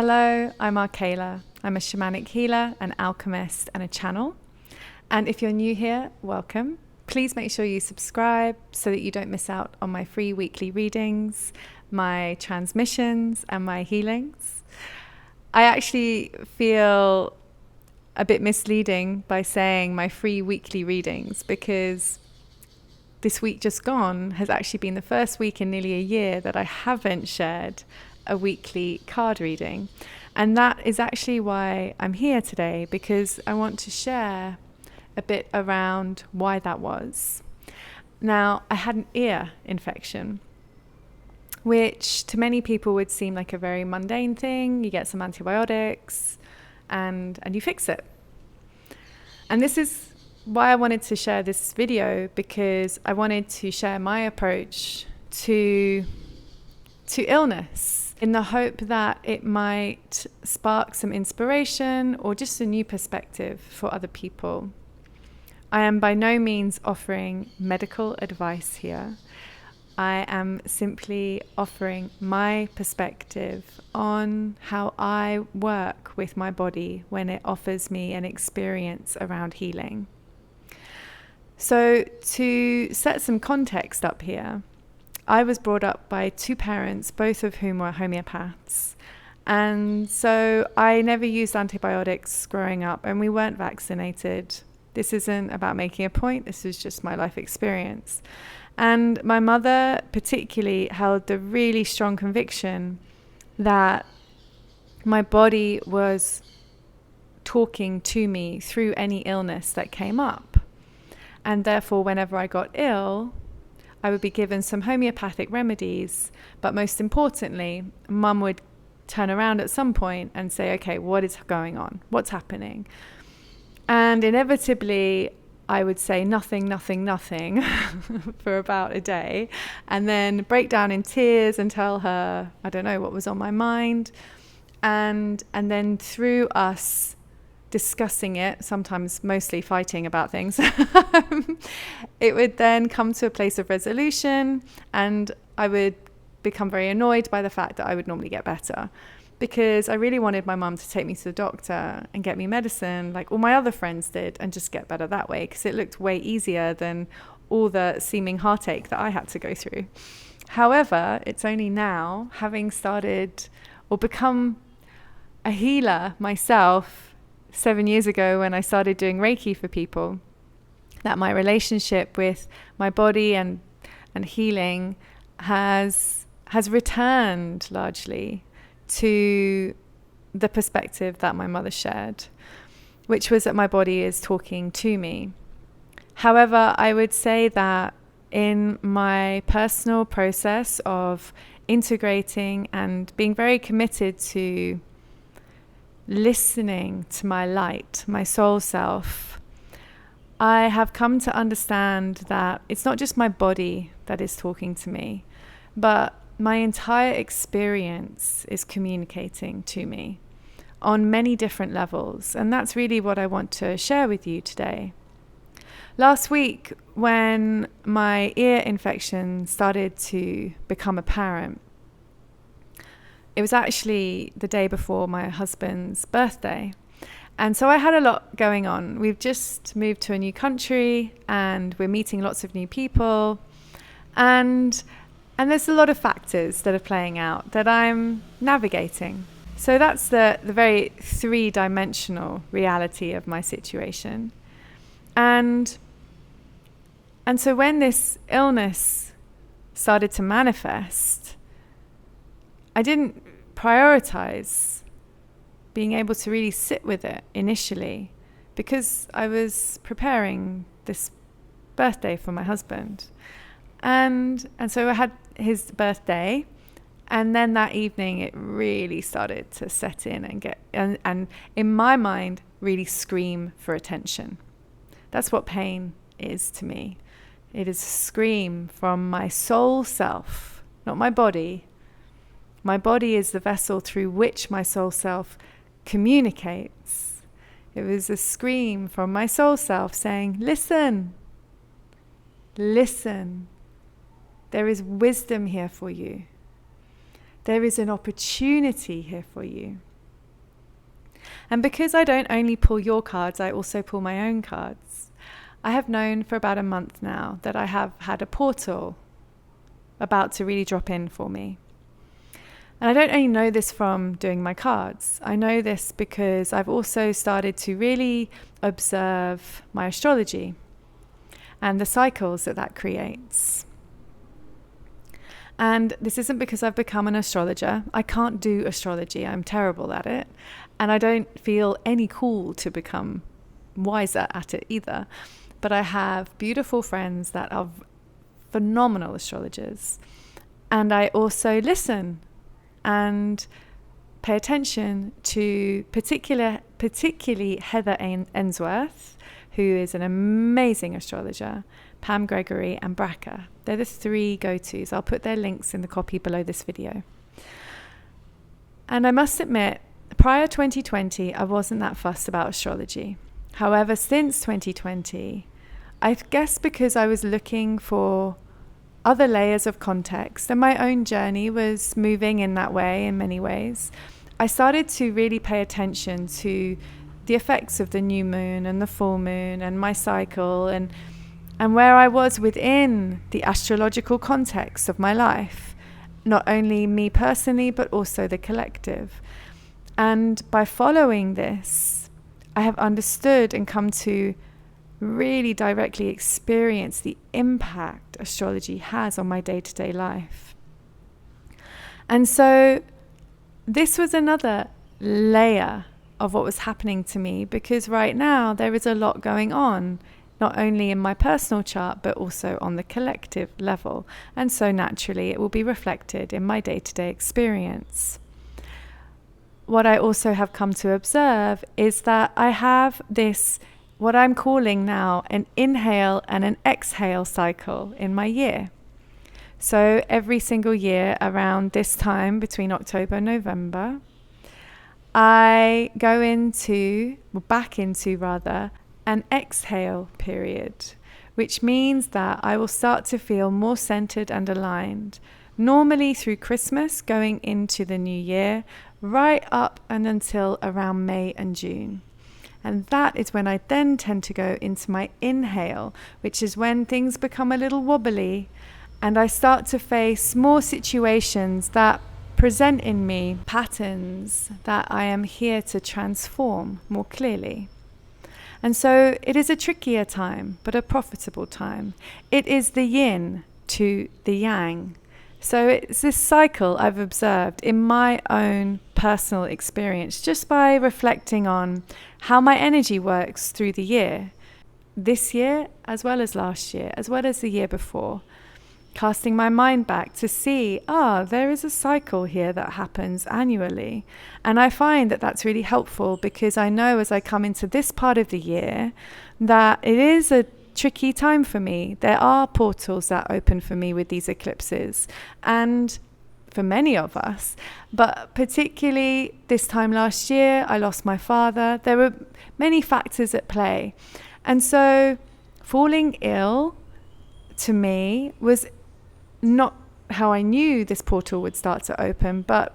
Hello, I'm Arkayla. I'm a shamanic healer, an alchemist, and a channel. And if you're new here, welcome. Please make sure you subscribe so that you don't miss out on my free weekly readings, my transmissions, and my healings. I actually feel a bit misleading by saying my free weekly readings because this week just gone has actually been the first week in nearly a year that I haven't shared a weekly card reading. And that is actually why I'm here today, because I want to share a bit around why that was. Now, I had an ear infection, which to many people would seem like a very mundane thing. You get some antibiotics and you fix it. And this is why I wanted to share this video, because I wanted to share my approach to illness, in the hope that it might spark some inspiration or just a new perspective for other people. I am by no means offering medical advice here. I am simply offering my perspective on how I work with my body when it offers me an experience around healing. So to set some context up here, I was brought up by two parents, both of whom were homeopaths. And so I never used antibiotics growing up, and we weren't vaccinated. This isn't about making a point, this is just my life experience. And my mother particularly held the really strong conviction that my body was talking to me through any illness that came up. And therefore, whenever I got ill, I would be given some homeopathic remedies, but most importantly, Mum would turn around at some point and say, okay, what is going on? What's happening? And inevitably, I would say nothing for about a day, and then break down in tears and tell her, I don't know what was on my mind. And then through us discussing it, sometimes mostly fighting about things, it would then come to a place of resolution, and I would become very annoyed by the fact that I would normally get better, because I really wanted my mum to take me to the doctor and get me medicine like all my other friends did and just get better that way, because it looked way easier than all the seeming heartache that I had to go through. However, it's only now, having started or become a healer myself 7 years ago when I started doing Reiki for people, that my relationship with my body and healing has returned largely to the perspective that my mother shared, which was that my body is talking to me. However, I would say that in my personal process of integrating and being very committed to listening to my light, my soul self, I have come to understand that it's not just my body that is talking to me, but my entire experience is communicating to me on many different levels. And that's really what I want to share with you today. Last week, when my ear infection started to become apparent, it was actually the day before my husband's birthday. And so I had a lot going on. We've just moved to a new country and we're meeting lots of new people. And there's a lot of factors that are playing out that I'm navigating. So that's the very three-dimensional reality of my situation. And so when this illness started to manifest, I didn't prioritize being able to really sit with it initially, because I was preparing this birthday for my husband. And so I had his birthday, and then that evening it really started to set in and in my mind really scream for attention. That's what pain is to me. It is a scream from my soul self, not my body. My body is the vessel through which my soul self communicates. It was a scream from my soul self saying, listen, listen. There is wisdom here for you. There is an opportunity here for you. And because I don't only pull your cards, I also pull my own cards. I have known for about a month now that I have had a portal about to really drop in for me. And I don't only know this from doing my cards. I know this because I've also started to really observe my astrology and the cycles that creates. And this isn't because I've become an astrologer. I can't do astrology. I'm terrible at it. And I don't feel any call to become wiser at it either. But I have beautiful friends that are phenomenal astrologers. And I also listen and pay attention to particularly Heather Ainsworth, who is an amazing astrologer, Pam Gregory and Braca. They're the three go-tos. I'll put their links in the copy below this video. And I must admit, prior 2020, I wasn't that fussed about astrology. However, since 2020, I guess because I was looking for other layers of context and my own journey was moving in that way in many ways, I started to really pay attention to the effects of the new moon and the full moon and my cycle and where I was within the astrological context of my life, not only me personally, but also the collective. And by following this, I have understood and come to really directly experience the impact astrology has on my day-to-day life. And so this was another layer of what was happening to me, because right now there is a lot going on, not only in my personal chart, but also on the collective level. And so naturally it will be reflected in my day-to-day experience. What I also have come to observe is that I have this, what I'm calling now, an inhale and an exhale cycle in my year. So every single year around this time, between October and November, I go back into an exhale period, which means that I will start to feel more centered and aligned, normally through Christmas, going into the new year, right up and until around May and June. And that is when I then tend to go into my inhale, which is when things become a little wobbly and I start to face more situations that present in me patterns that I am here to transform more clearly. And so it is a trickier time, but a profitable time. It is the yin to the yang. So it's this cycle I've observed in my own personal experience, just by reflecting on how my energy works through the year, this year, as well as last year, as well as the year before. Casting my mind back to see, there is a cycle here that happens annually. And I find that that's really helpful, because I know as I come into this part of the year that it is a tricky time for me. There are portals that open for me with these eclipses, and for many of us, but particularly this time last year, I lost my father. There were many factors at play. And so falling ill to me was not how I knew this portal would start to open, but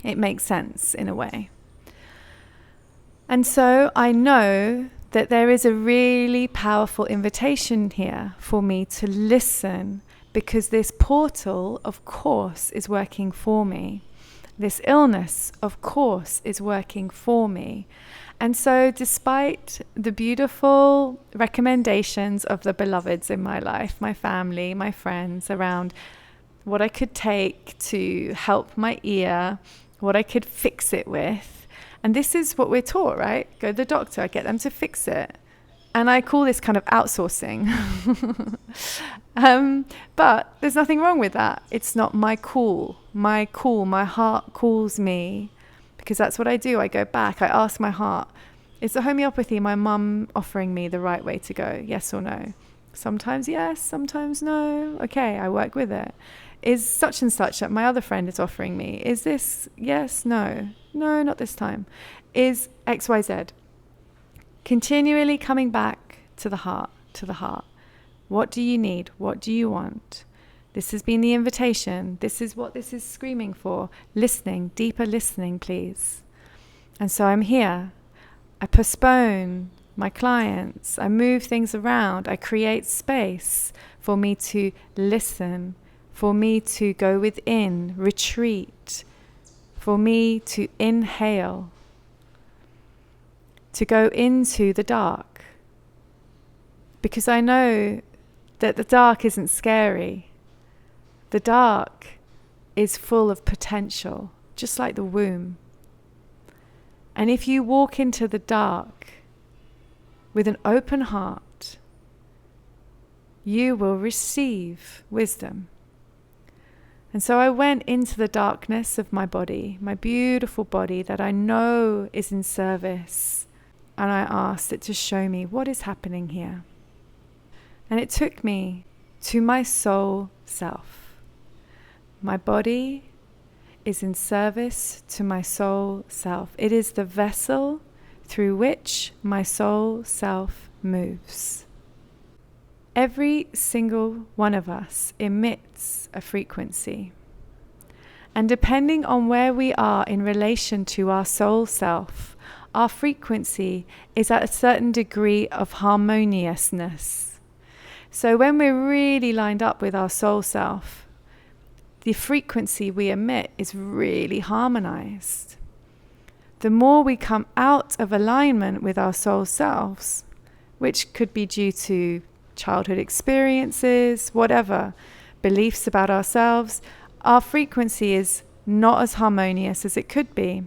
it makes sense in a way. And so I know that there is a really powerful invitation here for me to listen, because this portal, of course, is working for me. This illness, of course, is working for me. And so despite the beautiful recommendations of the beloveds in my life, my family, my friends, around what I could take to help my ear, what I could fix it with, and this is what we're taught, right? Go to the doctor, get them to fix it. And I call this kind of outsourcing. But there's nothing wrong with that. It's not my call. My heart calls me, because that's what I do. I go back, I ask my heart, is the homeopathy my mum offering me the right way to go? Yes or no? Sometimes yes, sometimes no. Okay, I work with it. Is such and such that my other friend is offering me, is this yes, no? No, not this time. Is XYZ. Continually coming back to the heart, to the heart. What do you need? What do you want? This has been the invitation. This is what this is screaming for. Listening, deeper listening, please. And so I'm here. I postpone my clients. I move things around. I create space for me to listen, for me to go within, retreat, for me to inhale, to go into the dark. Because I know that the dark isn't scary. The dark is full of potential, just like the womb. And if you walk into the dark with an open heart, you will receive wisdom. And so I went into the darkness of my body, my beautiful body that I know is in service, and I asked it to show me what is happening here. And it took me to my soul self. My body is in service to my soul self. It is the vessel through which my soul self moves. Every single one of us emits a frequency. And depending on where we are in relation to our soul self, our frequency is at a certain degree of harmoniousness. So when we're really lined up with our soul self, the frequency we emit is really harmonized. The more we come out of alignment with our soul selves, which could be due to childhood experiences, whatever, beliefs about ourselves, our frequency is not as harmonious as it could be.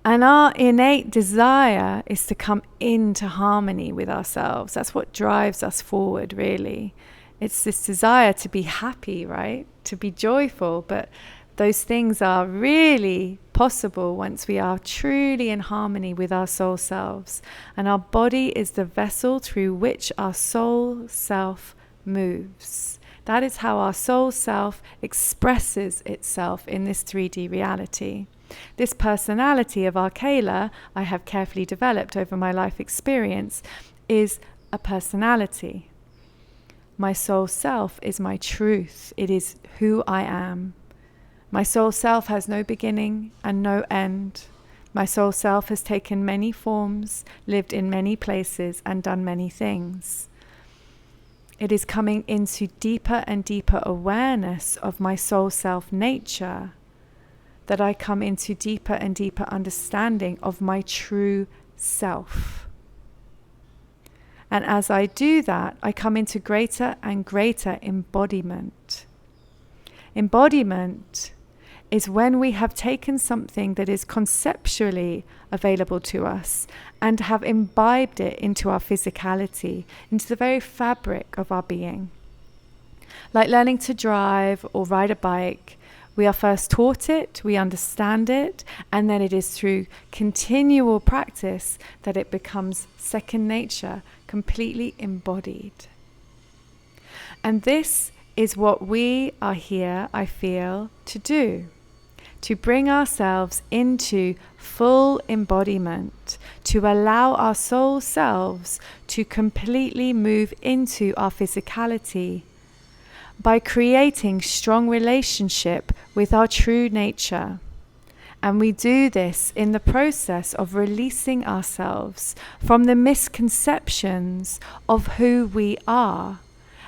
And our innate desire is to come into harmony with ourselves. That's what drives us forward, really. It's this desire to be happy, right? To be joyful. But those things are really possible once we are truly in harmony with our soul selves. And our body is the vessel through which our soul self moves. That is how our soul self expresses itself in this 3D reality. This personality of Arkayla, I have carefully developed over my life experience, is a personality. My soul self is my truth. It is who I am. My soul self has no beginning and no end. My soul self has taken many forms, lived in many places, and done many things. It is coming into deeper and deeper awareness of my soul self nature that I come into deeper and deeper understanding of my true self. And as I do that, I come into greater and greater embodiment. Embodiment is when we have taken something that is conceptually available to us and have imbibed it into our physicality, into the very fabric of our being. Like learning to drive or ride a bike, we are first taught it, we understand it, and then it is through continual practice that it becomes second nature, completely embodied. And this is what we are here, I feel, to do. To bring ourselves into full embodiment, to allow our soul selves to completely move into our physicality by creating strong relationship with our true nature. And we do this in the process of releasing ourselves from the misconceptions of who we are,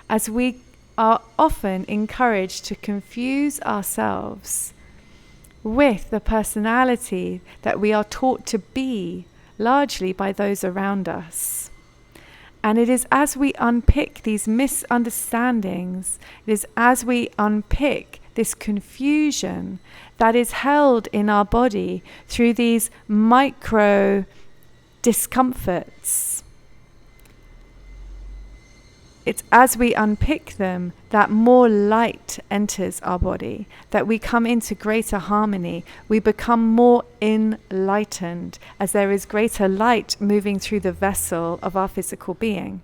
as we are often encouraged to confuse ourselves with the personality that we are taught to be, largely by those around us. And it is as we unpick these misunderstandings, it is as we unpick this confusion that is held in our body through these micro discomforts. It's as we unpick them that more light enters our body, that we come into greater harmony. We become more enlightened as there is greater light moving through the vessel of our physical being.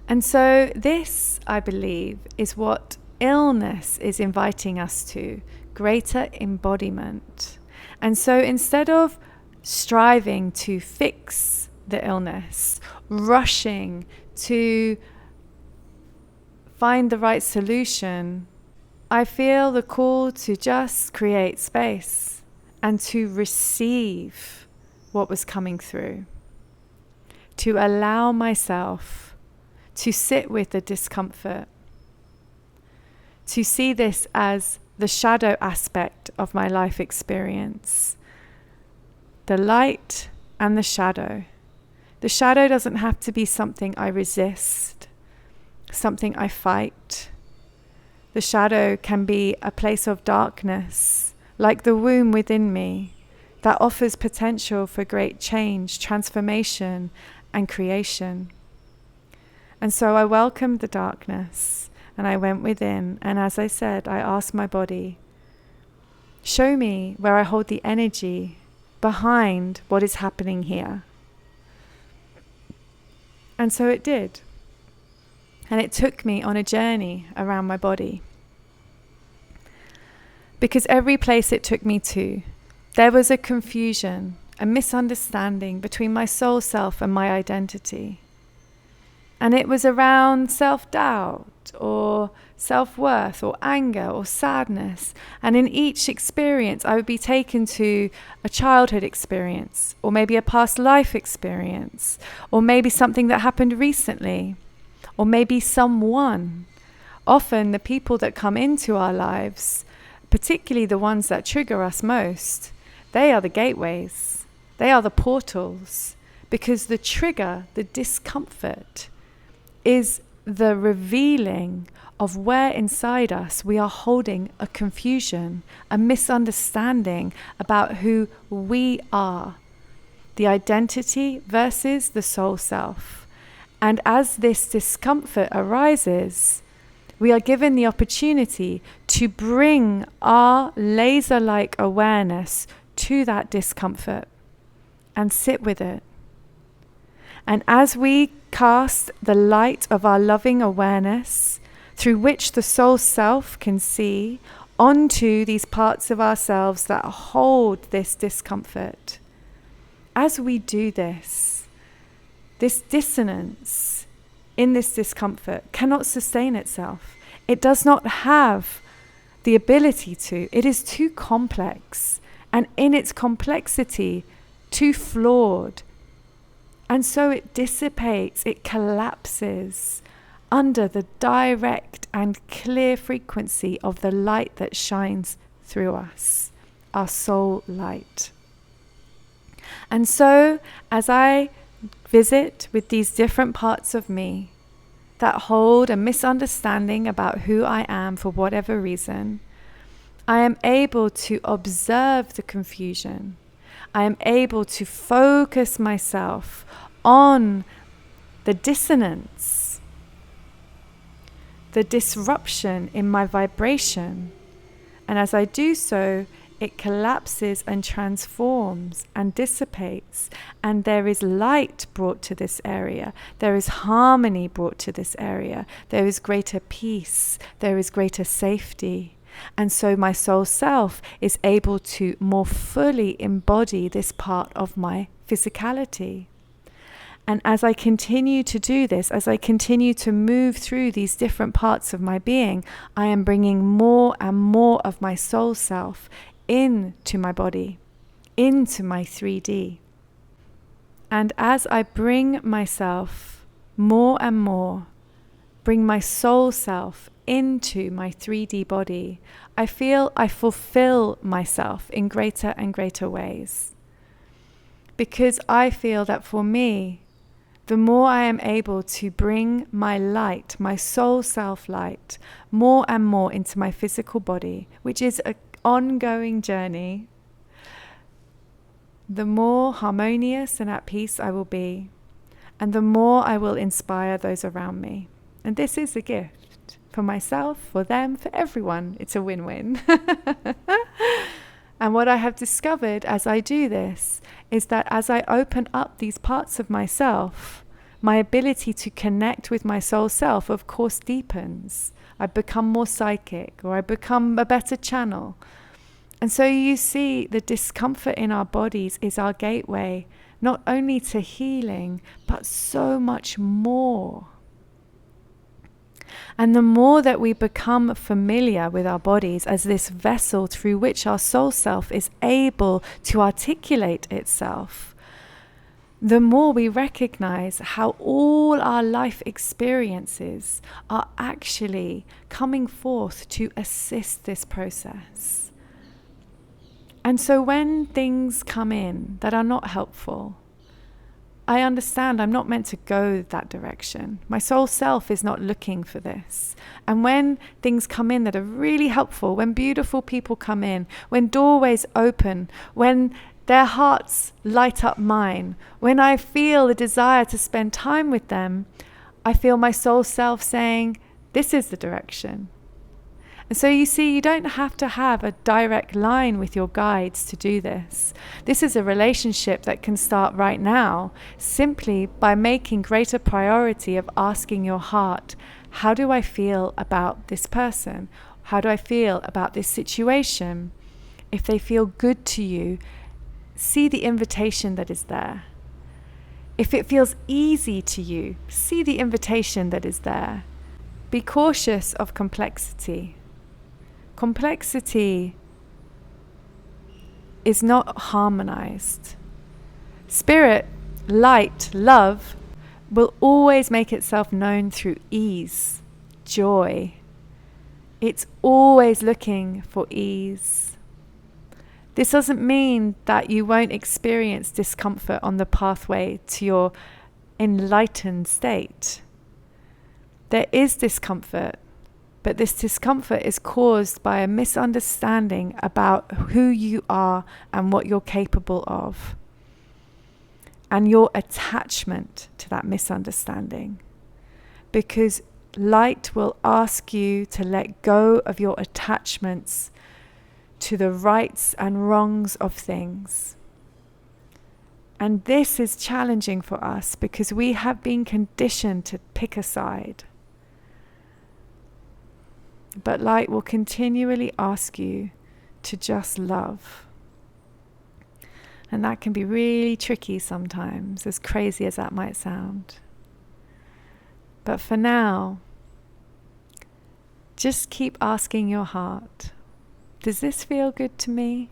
And so this, I believe, is what illness is inviting us to, greater embodiment. And so instead of striving to fix the illness, rushing to find the right solution, I feel the call to just create space and to receive what was coming through, to allow myself to sit with the discomfort, to see this as the shadow aspect of my life experience, the light and the shadow. The shadow doesn't have to be something I resist, something I fight. The shadow can be a place of darkness, like the womb within me, that offers potential for great change, transformation, and creation. And so I welcomed the darkness, and I went within, and as I said, I asked my body, show me where I hold the energy behind what is happening here. And so it did. And it took me on a journey around my body. Because every place it took me to, there was a confusion, a misunderstanding between my soul self and my identity. And it was around self-doubt or self-worth or anger or sadness. And in each experience, I would be taken to a childhood experience, or maybe a past life experience, or maybe something that happened recently, or maybe someone. Often the people that come into our lives, particularly the ones that trigger us most, they are the gateways. They are the portals, because the trigger, the discomfort, is the revealing of where inside us we are holding a confusion, a misunderstanding about who we are, the identity versus the soul self. And as this discomfort arises, we are given the opportunity to bring our laser-like awareness to that discomfort and sit with it. And as we cast the light of our loving awareness, through which the soul self can see, onto these parts of ourselves that hold this discomfort, as we do this dissonance in this discomfort cannot sustain itself. It does not have the ability to. It is too complex, and in its complexity, too flawed. And so it dissipates, it collapses under the direct and clear frequency of the light that shines through us, our soul light. And so, as I visit with these different parts of me that hold a misunderstanding about who I am for whatever reason, I am able to observe the confusion. I am able to focus myself on the dissonance, the disruption in my vibration. And as I do so, it collapses and transforms and dissipates, and there is light brought to this area. There is harmony brought to this area. There is greater peace. There is greater safety. And so my soul self is able to more fully embody this part of my physicality. And as I continue to do this, as I continue to move through these different parts of my being, I am bringing more and more of my soul self into my body, into my 3D. And as I bring myself more and more, bring my soul self into my 3D body, I feel I fulfill myself in greater and greater ways. Because I feel that for me, the more I am able to bring my light, my soul self light, more and more into my physical body, which is an ongoing journey, the more harmonious and at peace I will be, and the more I will inspire those around me. And this is a gift for myself, for them, for everyone. It's a win-win. And what I have discovered as I do this is that as I open up these parts of myself, my ability to connect with my soul self, of course, deepens. I become more psychic, or I become a better channel. And so you see, the discomfort in our bodies is our gateway, not only to healing, but so much more. And the more that we become familiar with our bodies as this vessel through which our soul self is able to articulate itself, the more we recognize how all our life experiences are actually coming forth to assist this process. And so when things come in that are not helpful, I understand I'm not meant to go that direction. My soul self is not looking for this. And when things come in that are really helpful, when beautiful people come in, when doorways open, when their hearts light up mine, when I feel the desire to spend time with them, I feel my soul self saying, this is the direction. And so you see, you don't have to have a direct line with your guides to do this. This is a relationship that can start right now, simply by making greater priority of asking your heart, how do I feel about this person? How do I feel about this situation? If they feel good to you, see the invitation that is there. If it feels easy to you, see the invitation that is there. Be cautious of complexity. Complexity is not harmonized. Spirit, light, love will always make itself known through ease, joy. It's always looking for ease. This doesn't mean that you won't experience discomfort on the pathway to your enlightened state. There is discomfort. But this discomfort is caused by a misunderstanding about who you are and what you're capable of, and your attachment to that misunderstanding. Because light will ask you to let go of your attachments to the rights and wrongs of things. And this is challenging for us because we have been conditioned to pick a side. But light will continually ask you to just love. And that can be really tricky sometimes, as crazy as that might sound. But for now, just keep asking your heart, does this feel good to me?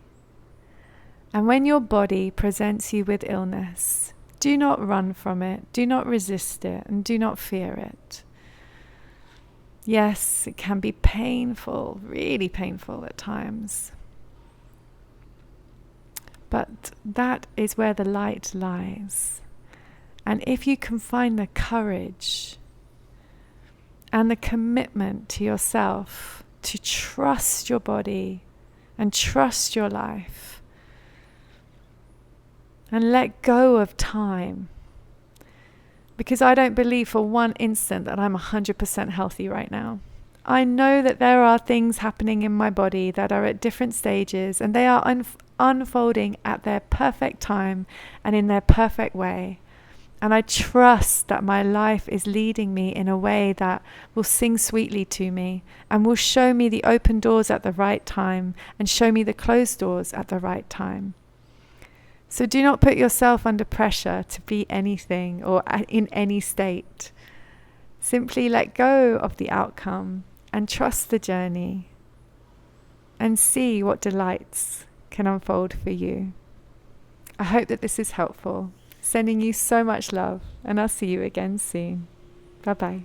And when your body presents you with illness, do not run from it, do not resist it, and do not fear it. Yes, it can be painful, really painful at times. But that is where the light lies. And if you can find the courage and the commitment to yourself to trust your body and trust your life and let go of time, because I don't believe for one instant that I'm 100% healthy right now. I know that there are things happening in my body that are at different stages, and they are unfolding at their perfect time and in their perfect way. And I trust that my life is leading me in a way that will sing sweetly to me and will show me the open doors at the right time and show me the closed doors at the right time. So do not put yourself under pressure to be anything or in any state. Simply let go of the outcome and trust the journey and see what delights can unfold for you. I hope that this is helpful. Sending you so much love, and I'll see you again soon. Bye-bye.